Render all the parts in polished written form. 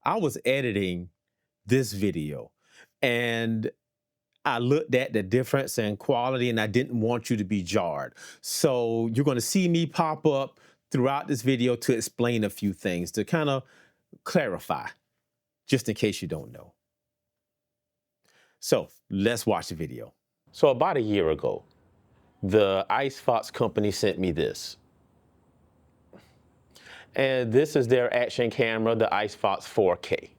I was editing this video and I looked at the difference in quality and I didn't want you to be jarred. So you're going to see me pop up throughout this video to explain a few things to kind of clarify, just in case you don't know. So let's watch the video. So about a year ago, the Icefox company sent me this. And this is their action camera, the Icefox 4K.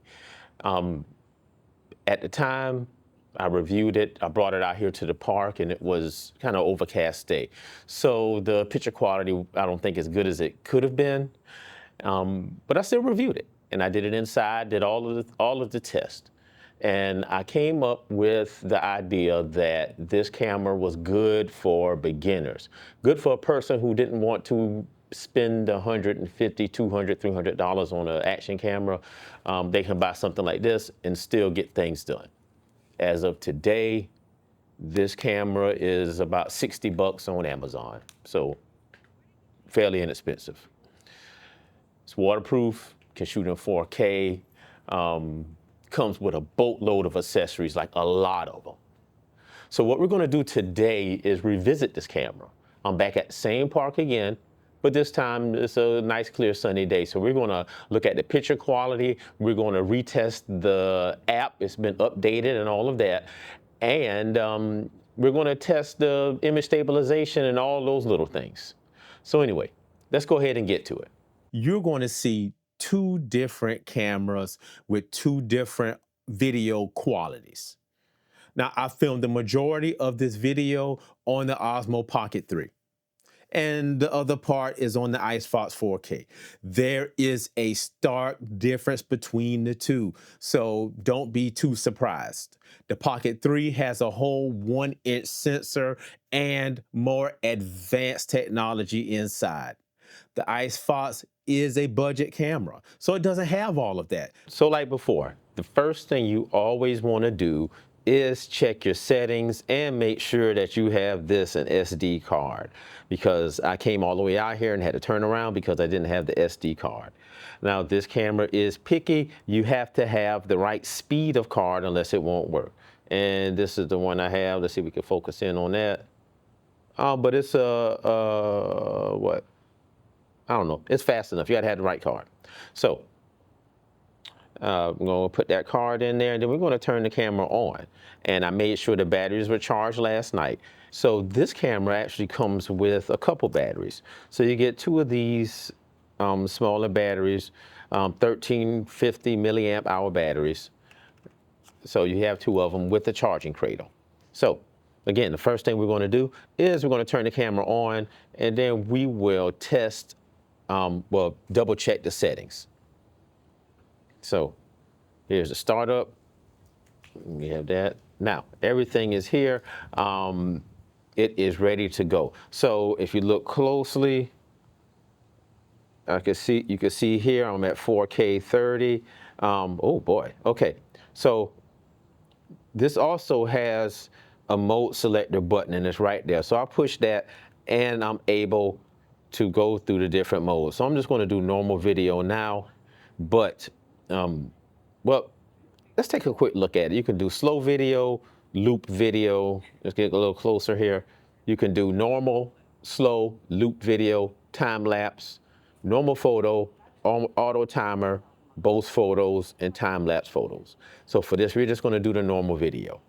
At the time, I reviewed it. I brought it out here to the park, and it was kind of overcast day. So the picture quality, I don't think as good as it could have been, but I still reviewed it. And I did it inside, did all of the tests. And I came up with the idea that this camera was good for beginners, good for a person who didn't want to spend $150, $200, $300 on an action camera. They can buy something like this and still get things done. As of today, this camera is about 60 bucks on Amazon, so fairly inexpensive. It's waterproof, can shoot in 4K, comes with a boatload of accessories, like a lot of them. So what we're gonna do today is revisit this camera. I'm back at the same park again, but this time it's a nice, clear, sunny day. So we're gonna look at the picture quality. We're gonna retest the app. It's been updated and all of that. And we're gonna test the image stabilization and all those little things. So anyway, let's go ahead and get to it. You're gonna see two different cameras with two different video qualities. Now, I filmed the majority of this video on the Osmo Pocket 3. And the other part is on the Icefox 4K. There is a stark difference between the two, so don't be too surprised. The Pocket 3 has a whole 1-inch sensor and more advanced technology inside. The Icefox is a budget camera, so it doesn't have all of that. So like before, the first thing you always want to do is check your settings and make sure that you have this an SD card, because I came all the way out here and had to turn around because I didn't have the SD card. Now this camera is picky. You have to have the right speed of card unless it won't work. And this is the one I have. Let's see if we can focus in on that. But it's what? I don't know. It's fast enough. You gotta have the right card. So I'm gonna put that card in there, and then we're gonna turn the camera on. And I made sure the batteries were charged last night. So this camera actually comes with a couple batteries. So you get two of these smaller batteries, 1350 milliamp hour batteries. So you have two of them with the charging cradle. So again, the first thing we're gonna do is we're gonna turn the camera on, and then we will test, well, double check the settings. So here's the startup. We have that. Now everything is here. It is ready to go. So if you look closely, you can see here I'm at 4K 30. Oh boy. Okay. So this also has a mode selector button, and it's right there. So I push that, and I'm able to go through the different modes. So I'm just going to do normal video now, but well, let's take a quick look at it. You can do slow video, loop video. Let's get a little closer here. You can do normal, slow, loop video, time lapse, normal photo, auto timer, both photos, and time lapse photos. So for this, we're just going to do the normal video.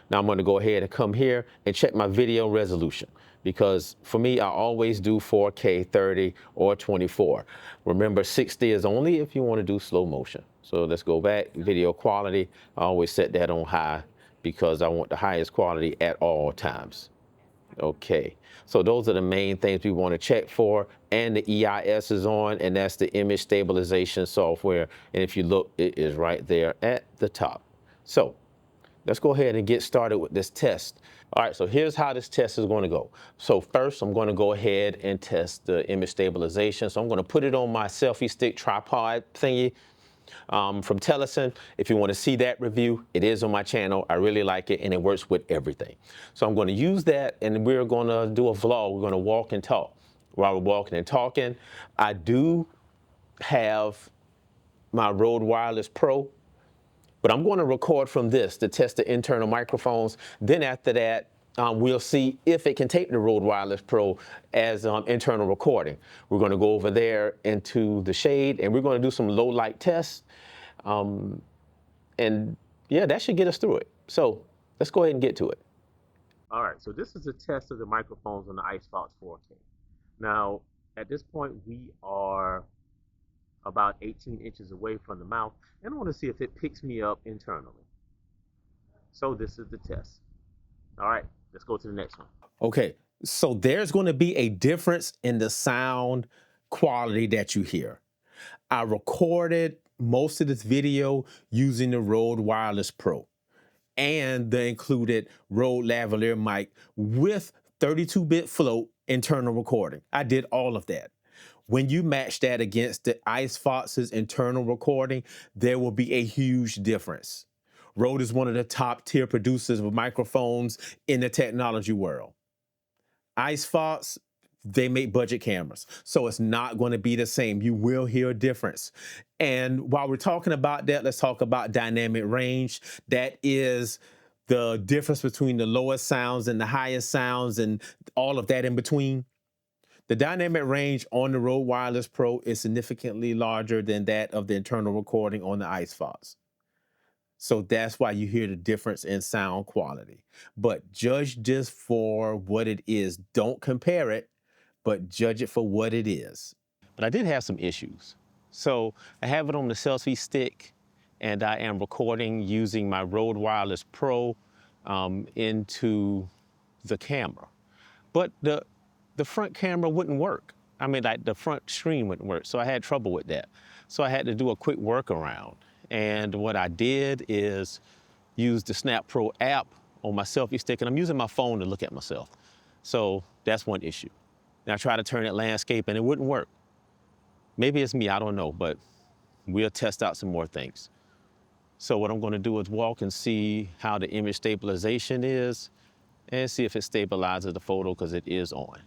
Now I'm going to go ahead and come here and check my video resolution, because for me, I always do 4K 30 or 24. Remember, 60 is only if you want to do slow motion. So let's go back. Video quality, I always set that on high because I want the highest quality at all times. Okay, so those are the main things we want to check for, and the EIS is on, and that's the image stabilization software. And if you look, it is right there at the top. So let's go ahead and get started with this test. All right, so here's how this test is going to go. So first, I'm going to go ahead and test the image stabilization. So I'm going to put it on my selfie stick tripod thingy from Telesen. If you want to see that review, it is on my channel. I really like it, and it works with everything. So I'm going to use that, and we're going to do a vlog. We're going to walk and talk. While we're walking and talking, I do have my Rode Wireless Pro, but I'm going to record from this to test the internal microphones. Then after that, we'll see if it can take the Rode Wireless Pro as internal recording. We're going to go over there into the shade and we're going to do some low light tests. And yeah, that should get us through it. So let's go ahead and get to it. All right, so this is a test of the microphones on the Icefox 4K. Now, at this point, we are about 18 inches away from the mouth, and I want to see if it picks me up internally. So this is the test. All right, let's go to the next one. Okay, so there's going to be a difference in the sound quality that you hear. I recorded most of this video using the Rode Wireless Pro and the included Rode lavalier mic with 32-bit float internal recording. I did all of that. When you match that against the Icefox's internal recording, there will be a huge difference. Rode is one of the top tier producers of microphones in the technology world. Icefox, they make budget cameras, so it's not going to be the same. You will hear a difference. And while we're talking about that, let's talk about dynamic range. That is the difference between the lowest sounds and the highest sounds and all of that in between. The dynamic range on the Rode Wireless Pro is significantly larger than that of the internal recording on the Icefox. So that's why you hear the difference in sound quality. But judge this for what it is. Don't compare it, but judge it for what it is. But I did have some issues. So I have it on the selfie stick, and I am recording using my Rode Wireless Pro into the camera. But the front camera wouldn't work. I mean, like the front screen wouldn't work. So I had trouble with that. So I had to do a quick workaround. And what I did is use the Snap Pro app on my selfie stick, and I'm using my phone to look at myself. So that's one issue. And I tried to turn it landscape and it wouldn't work. Maybe it's me, I don't know, but we'll test out some more things. So what I'm gonna do is walk and see how the image stabilization is and see if it stabilizes the photo, because it is on.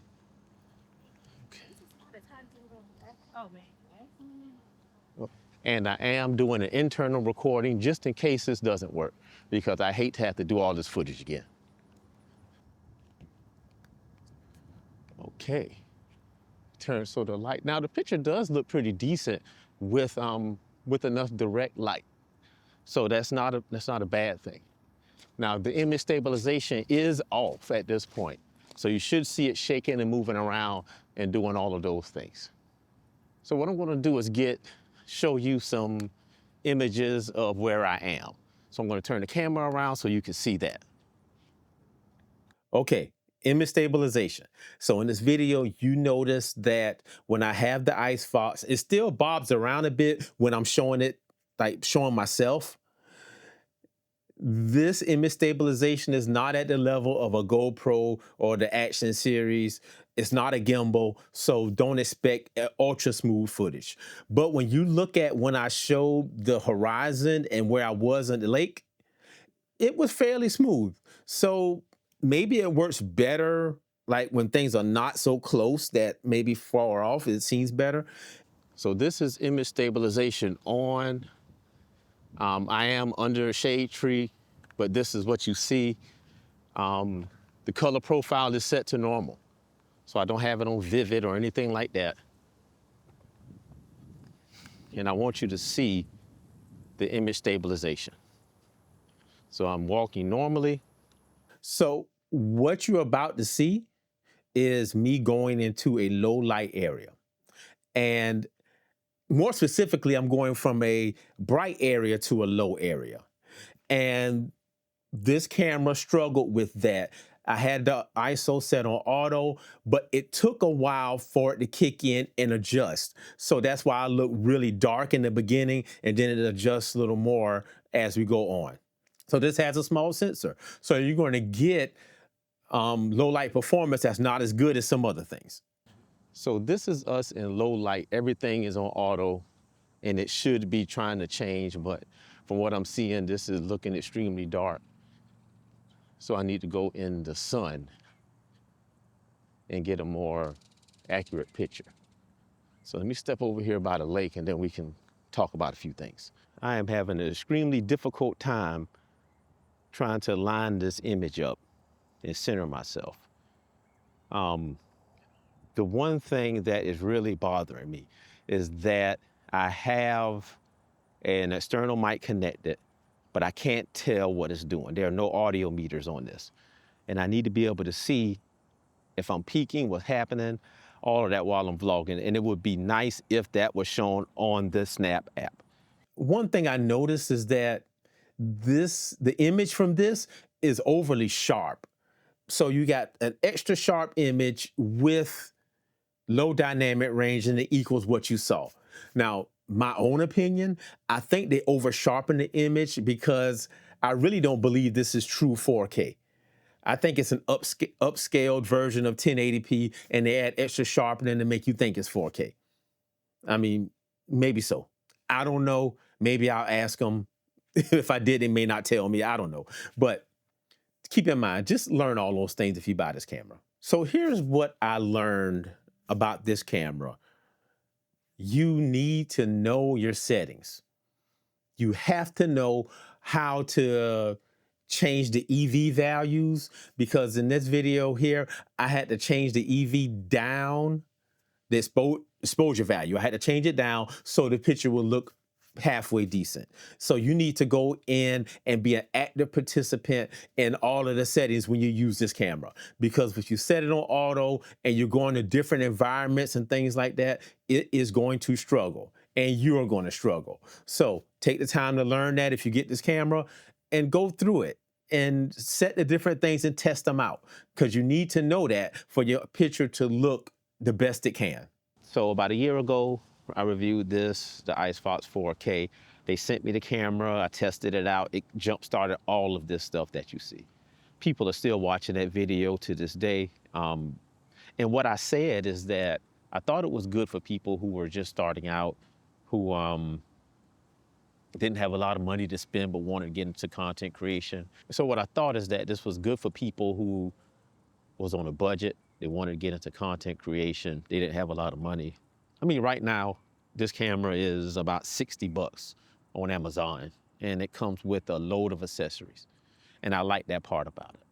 And I am doing an internal recording just in case this doesn't work, because I hate to have to do all this footage again. Okay. So the light, now the picture does look pretty decent with enough direct light. So that's not a bad thing. Now the image stabilization is off at this point. So you should see it shaking and moving around and doing all of those things. So what I'm gonna do is show you some images of where I am. So I'm gonna turn the camera around so you can see that. Okay, image stabilization. So in this video, you notice that when I have the Icefox, it still bobs around a bit when I'm showing it, like showing myself. This image stabilization is not at the level of a GoPro or the Action series. It's not a gimbal, so don't expect ultra smooth footage. But when you look at when I showed the horizon and where I was in the lake, it was fairly smooth. So maybe it works better like when things are not so close that maybe far off, it seems better. So this is image stabilization on. I am under a shade tree, but this is what you see. The color profile is set to normal, so I don't have it on vivid or anything like that. And I want you to see the image stabilization. So I'm walking normally. So what you're about to see is me going into a low light area. And more specifically, I'm going from a bright area to a low area. And this camera struggled with that. I had the ISO set on auto, but it took a while for it to kick in and adjust. So that's why I look really dark in the beginning, and then it adjusts a little more as we go on. So this has a small sensor. So you're going to get low light performance that's not as good as some other things. So this is us in low light. Everything is on auto, and it should be trying to change, but from what I'm seeing, this is looking extremely dark. So I need to go in the sun and get a more accurate picture. So let me step over here by the lake, and then we can talk about a few things. I am having an extremely difficult time trying to line this image up and center myself. The one thing that is really bothering me is that I have an external mic connected, but I can't tell what it's doing. There are no audio meters on this. And I need to be able to see if I'm peaking, what's happening, all of that while I'm vlogging. And it would be nice if that was shown on the Snap app. One thing I noticed is that the image from this is overly sharp. So you got an extra sharp image with low dynamic range, and it equals what you saw. Now, my own opinion, I think they over sharpen the image because I really don't believe this is true 4K. I think it's an upscaled version of 1080p, and they add extra sharpening to make you think it's 4K. I mean, maybe so. I don't know. Maybe I'll ask them. If I did, they may not tell me. I don't know. But keep in mind, just learn all those things if you buy this camera. So here's what I learned about this camera. You need to know your settings. You have to know how to change the EV values, because in this video here, I had to change the EV down, the exposure value. I had to change it down so the picture will look halfway decent. So you need to go in and be an active participant in all of the settings when you use this camera, because if you set it on auto and you're going to different environments and things like that, it is going to struggle and you're going to struggle. So take the time to learn that if you get this camera, and go through it and set the different things and test them out, because you need to know that for your picture to look the best it can. So about a year ago, I reviewed this, the Icefox 4K. They sent me the camera, I tested it out. It jump-started all of this stuff that you see. People are still watching that video to this day. And what I said is that I thought it was good for people who were just starting out, who didn't have a lot of money to spend but wanted to get into content creation. So what I thought is that this was good for people who was on a budget. They wanted to get into content creation. They didn't have a lot of money. I mean, right now, this camera is about 60 bucks on Amazon, and it comes with a load of accessories. And I like that part about it.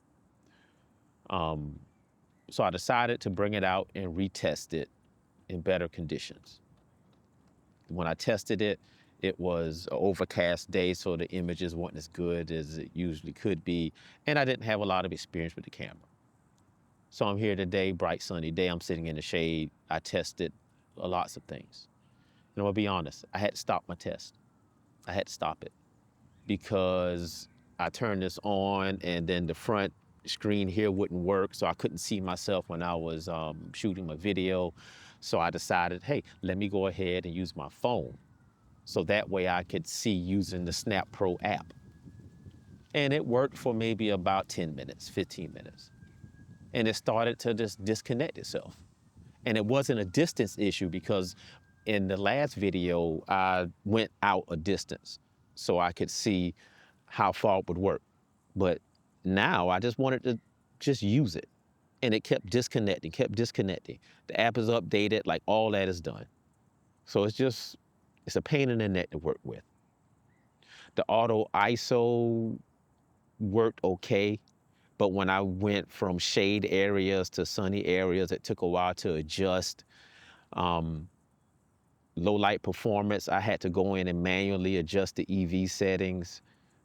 So I decided to bring it out and retest it in better conditions. When I tested it, it was an overcast day, so the images weren't as good as it usually could be, and I didn't have a lot of experience with the camera. So I'm here today, bright sunny day, I'm sitting in the shade. I tested lots of things. And I'm gonna be honest, I had to stop my test. I had to stop it because I turned this on and then the front screen here wouldn't work, so I couldn't see myself when I was shooting my video. So I decided, hey, let me go ahead and use my phone, so that way I could see using the Snap Pro app. And it worked for maybe about 10 minutes, 15 minutes. And it started to just disconnect itself. And it wasn't a distance issue, because in the last video, I went out a distance so I could see how far it would work. But now I just wanted to just use it. And it kept disconnecting, kept disconnecting. The app is updated, like all that is done. So it's a pain in the neck to work with. The auto ISO worked okay, but when I went from shade areas to sunny areas, it took a while to adjust. Low light performance, I had to go in and manually adjust the EV settings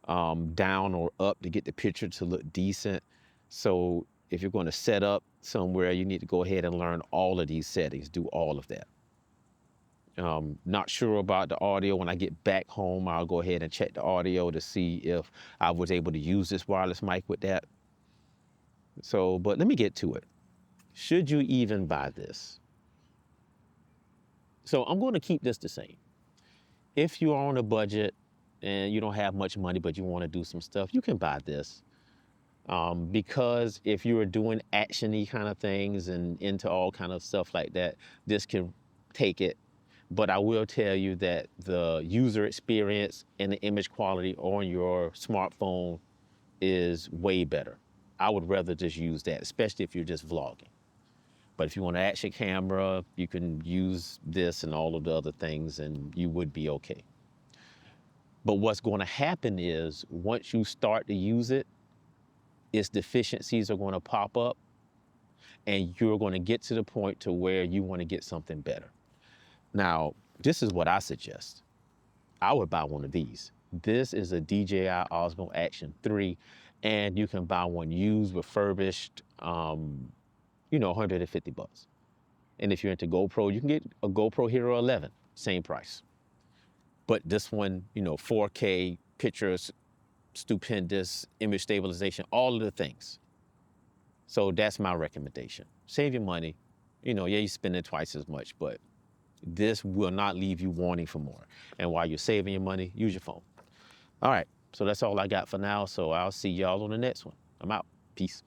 down or up to get the picture to look decent. So if you're going to set up somewhere, you need to go ahead and learn all of these settings, do all of that. Not sure about the audio. When I get back home, I'll go ahead and check the audio to see if I was able to use this wireless mic with that. So, but let me get to it. Should you even buy this? So I'm going to keep this the same. If you are on a budget and you don't have much money, but you want to do some stuff, you can buy this. Because if you are doing action-y kind of things and into all kind of stuff like that, this can take it. But I will tell you that the user experience and the image quality on your smartphone is way better. I would rather just use that, especially if you're just vlogging. But if you want an action camera, you can use this and all of the other things and you would be okay. But what's going to happen is once you start to use it, its deficiencies are going to pop up and you're going to get to the point to where you want to get something better. Now, this is what I suggest. I would buy one of these. This is a DJI Osmo Action 3, and you can buy one used, refurbished, 150 bucks. And if you're into GoPro, you can get a GoPro Hero 11, same price. But this one, 4K pictures, stupendous, image stabilization, all of the things. So that's my recommendation. Save your money. You're spending twice as much, but this will not leave you wanting for more. And while you're saving your money, use your phone. All right, so that's all I got for now. So I'll see y'all on the next one. I'm out. Peace.